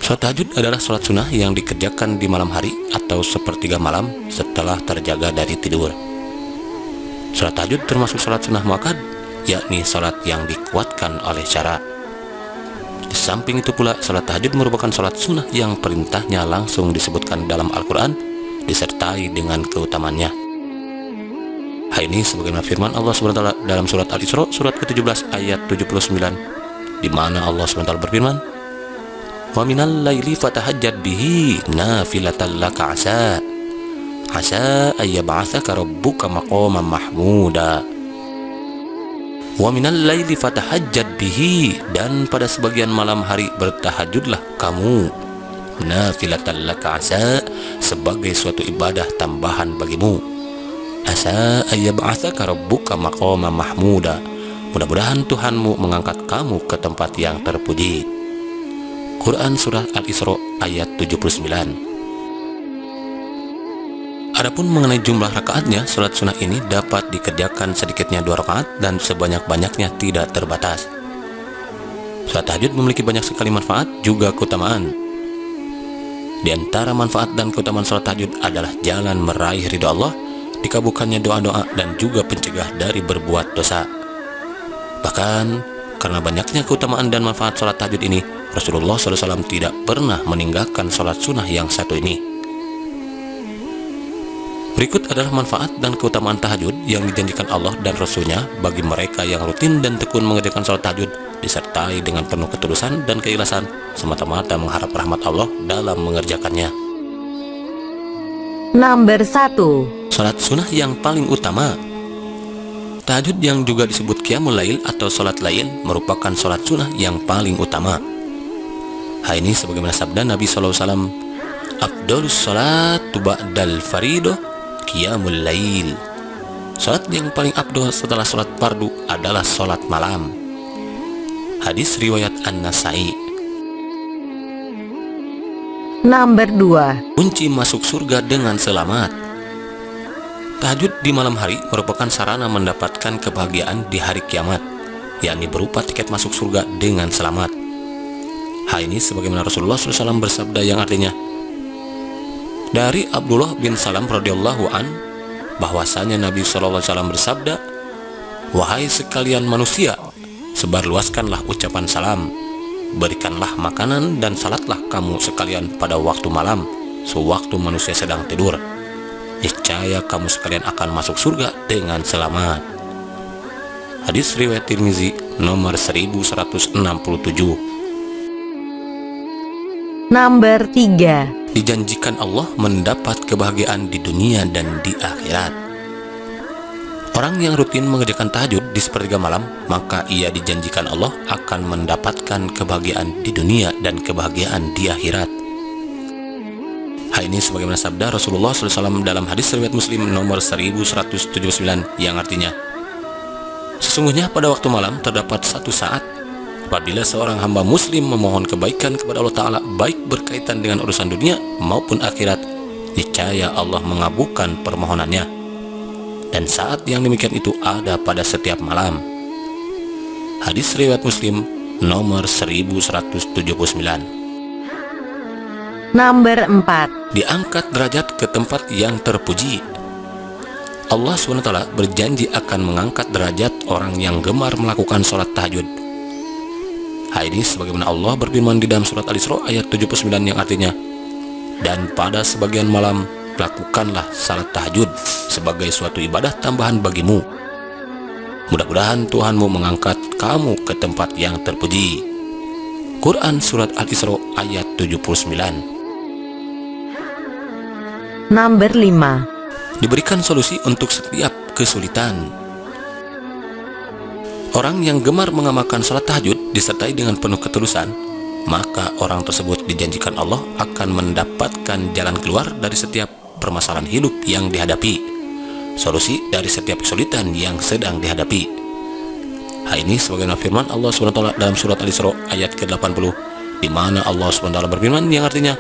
Salat tahajud adalah salat sunnah yang dikerjakan di malam hari atau sepertiga malam setelah terjaga dari tidur. Salat tahajud termasuk salat sunnah muakkad, yakni salat yang dikuatkan oleh syarat. Di samping itu pula, salat tahajud merupakan salat sunnah yang perintahnya langsung disebutkan dalam Al-Quran, disertai dengan keutamaannya. Hal ini sebagaimana firman Allah SWT dalam surat Al-Isra surat ke-17 ayat 79, di mana Allah SWT berfirman, "Wa minal laili fatahajjad bihi nafilatan laka asa ayyab'atsaka rabbuka maqaman mahmuda." Wa minal laili fatahajjad bihi, dan pada sebagian malam hari bertahajudlah kamu, nafilatan laka asa, sebagai suatu ibadah tambahan bagimu, asa ayyab'atsaka rabbuka maqaman mahmuda, mudah-mudahan Tuhanmu mengangkat kamu ke tempat yang terpuji. Quran Surah Al-Isra ayat 79. Adapun mengenai jumlah rakaatnya, salat sunnah ini dapat dikerjakan sedikitnya 2 rakaat dan sebanyak-banyaknya tidak terbatas. Salat tahajud memiliki banyak sekali manfaat juga keutamaan. Di antara manfaat dan keutamaan salat tahajud adalah jalan meraih ridha Allah, dikabulkannya doa-doa, dan juga pencegah dari berbuat dosa. Bahkan karena banyaknya keutamaan dan manfaat salat tahajud ini, Rasulullah SAW tidak pernah meninggalkan salat sunnah yang satu ini. Berikut adalah manfaat dan keutamaan tahajud yang dijanjikan Allah dan Rasul-Nya bagi mereka yang rutin dan tekun mengerjakan salat tahajud, disertai dengan penuh ketulusan dan keikhlasan, semata-mata mengharap rahmat Allah dalam mengerjakannya. Nomor 1. Salat sunnah yang paling utama. Tahajud yang juga disebut Qiyamul Lail atau salat lain merupakan salat sunnah yang paling utama. Hal ini sebagaimana sabda Nabi SAW, "Afdhalus salatu ba'dal faridoh Qiyamul Lail." Salat yang paling afdal setelah salat fardu adalah salat malam. Hadis riwayat An-Nasai. Nomor 2. Kunci masuk surga dengan selamat. Tahajud di malam hari merupakan sarana mendapatkan kebahagiaan di hari kiamat, yakni berupa tiket masuk surga dengan selamat. Hal ini sebagaimana Rasulullah SAW bersabda yang artinya, dari Abdullah bin Salam radhiyallahu an, bahwasanya Nabi SAW bersabda, "Wahai sekalian manusia, sebarluaskanlah ucapan salam, berikanlah makanan dan salatlah kamu sekalian pada waktu malam, sewaktu manusia sedang tidur. Niscaya kamu sekalian akan masuk surga dengan selamat." Hadis riwayat Tirmizi nomor 1167. Nomor 3. Dijanjikan Allah mendapat kebahagiaan di dunia dan di akhirat. Orang yang rutin mengerjakan tahajud di sepertiga malam, maka ia dijanjikan Allah akan mendapatkan kebahagiaan di dunia dan kebahagiaan di akhirat. Hal ini sebagaimana sabda Rasulullah SAW dalam hadis riwayat Muslim nomor 1179 yang artinya, "Sesungguhnya pada waktu malam terdapat satu saat apabila seorang hamba muslim memohon kebaikan kepada Allah Ta'ala, baik berkaitan dengan urusan dunia maupun akhirat, niscaya Allah mengabulkan permohonannya. Dan saat yang demikian itu ada pada setiap malam." Hadis riwayat Muslim nomor 1179. Nomor 4. Diangkat derajat ke tempat yang terpuji. Allah SWT berjanji akan mengangkat derajat orang yang gemar melakukan sholat tahajud. Hal ini sebagaimana Allah berfirman di dalam surat Al-Isra ayat 79 yang artinya, "Dan pada sebagian malam lakukanlah salat tahajud sebagai suatu ibadah tambahan bagimu. Mudah-mudahan Tuhanmu mengangkat kamu ke tempat yang terpuji." Quran Surat Al-Isra ayat 79. Nomor 5. Diberikan solusi untuk setiap kesulitan. Orang yang gemar mengamalkan salat tahajud disertai dengan penuh ketulusan, maka orang tersebut dijanjikan Allah akan mendapatkan jalan keluar dari setiap permasalahan hidup yang dihadapi, solusi dari setiap kesulitan yang sedang dihadapi. Hal ini sebagaimana firman Allah SWT dalam surat Al-Isra ayat ke-80, di mana Allah SWT berfirman yang artinya,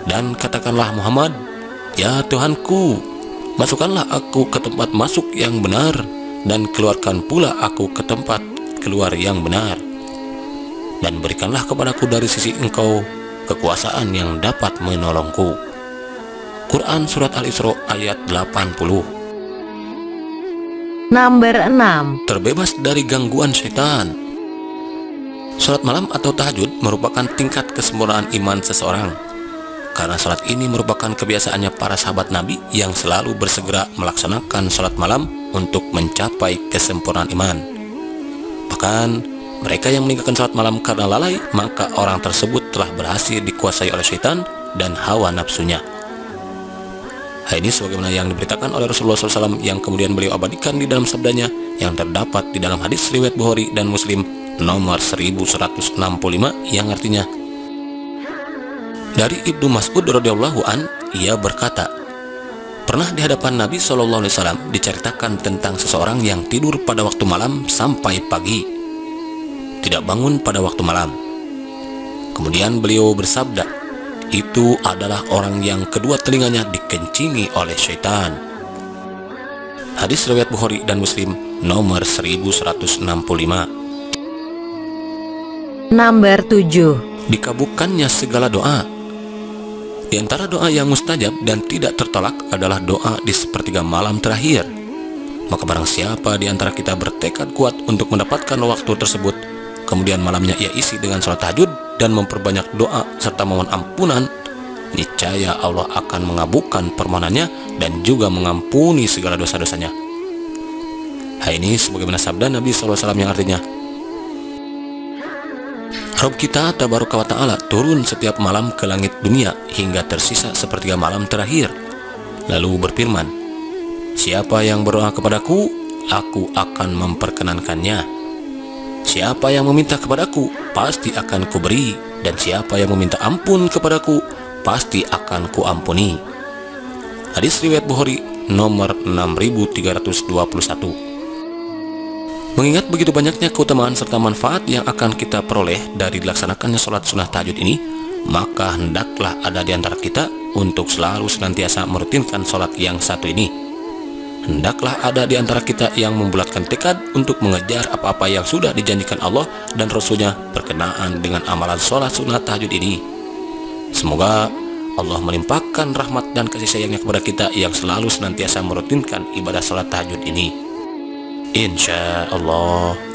"Dan katakanlah Muhammad, ya Tuhanku, masukkanlah aku ke tempat masuk yang benar, dan keluarkan pula aku ke tempat keluar yang benar. Dan berikanlah kepadaku dari sisi Engkau kekuasaan yang dapat menolongku. Quran Surat Al-Isra ayat 80. Nomor 6. Terbebas dari gangguan setan. Salat malam atau tahajud merupakan tingkat kesempurnaan iman seseorang. Karena salat ini merupakan kebiasaannya para sahabat Nabi yang selalu bersegera melaksanakan salat malam untuk mencapai kesempurnaan iman. Bahkan mereka yang meninggalkan salat malam karena lalai, maka orang tersebut telah berhasil dikuasai oleh syaitan dan hawa nafsunya. Hal ini sebagaimana yang diberitakan oleh Rasulullah SAW yang kemudian beliau abadikan di dalam sabdanya yang terdapat di dalam hadis riwayat Bukhari dan Muslim nomor 1165 yang artinya, dari Ibnu Mas'ud radhiyallahu an, ia berkata, pernah di hadapan Nabi SAW diceritakan tentang seseorang yang tidur pada waktu malam sampai pagi, tidak bangun pada waktu malam. Kemudian beliau bersabda, itu adalah orang yang kedua telinganya dikencingi oleh syaitan. Hadis riwayat Bukhari dan Muslim nomor 1165. Nomor 7. Dikabulkannya segala doa. Di antara doa yang mustajab dan tidak tertolak adalah doa di sepertiga malam terakhir. Maka barang siapa di antara kita bertekad kuat untuk mendapatkan waktu tersebut, kemudian malamnya ia isi dengan sholat tahajud dan memperbanyak doa serta memohon ampunan, niscaya Allah akan mengabulkan permohonannya dan juga mengampuni segala dosa-dosanya. Hal ini sebagaimana sabda Nabi SAW yang artinya, Rabb kita tabaraka wa ta'ala turun setiap malam ke langit dunia hingga tersisa sepertiga malam terakhir, lalu berfirman, siapa yang berdoa kepadaku, aku akan memperkenankannya. Siapa yang meminta kepadaku, pasti akan kuberi, dan siapa yang meminta ampun kepadaku, pasti akan kuampuni. Hadis riwayat Bukhari nomor 6321. Mengingat begitu banyaknya keutamaan serta manfaat yang akan kita peroleh dari dilaksanakannya sholat sunnah tahajud ini, maka hendaklah ada di antara kita untuk selalu senantiasa merutinkan sholat yang satu ini. Hendaklah ada di antara kita yang membulatkan tekad untuk mengejar apa-apa yang sudah dijanjikan Allah dan Rasul-Nya berkenaan dengan amalan sholat sunnah tahajud ini. Semoga Allah melimpahkan rahmat dan kasih sayangnya kepada kita yang selalu senantiasa merutinkan ibadah sholat tahajud ini. Insya Allah.